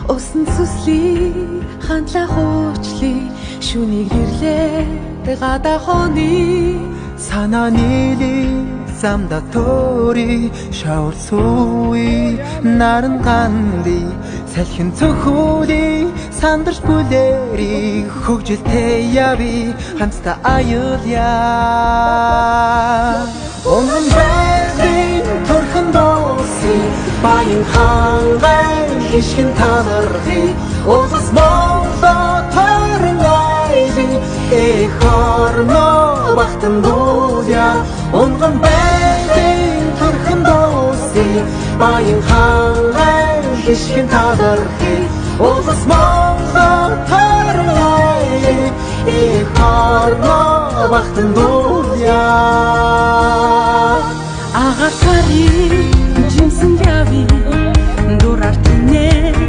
Усан сүслий хандлаа хуучлий шүнийг ирлээ гадаа хоны санаа нийлий замда тори шавар сууи наран ганди салхин цохоли сандарч бүлэри хөгжилтэй яви хамста аюуля онгон байрын төрхөн дооси баян хангай хишгэн танархи улас моло төрөн айли эхорно бахтан дууля онгон байрын төрхөн дооси баян хангай хишгэн танархи улас моло төрөн айли эхорно бахтан дууля агартари жимсэн яви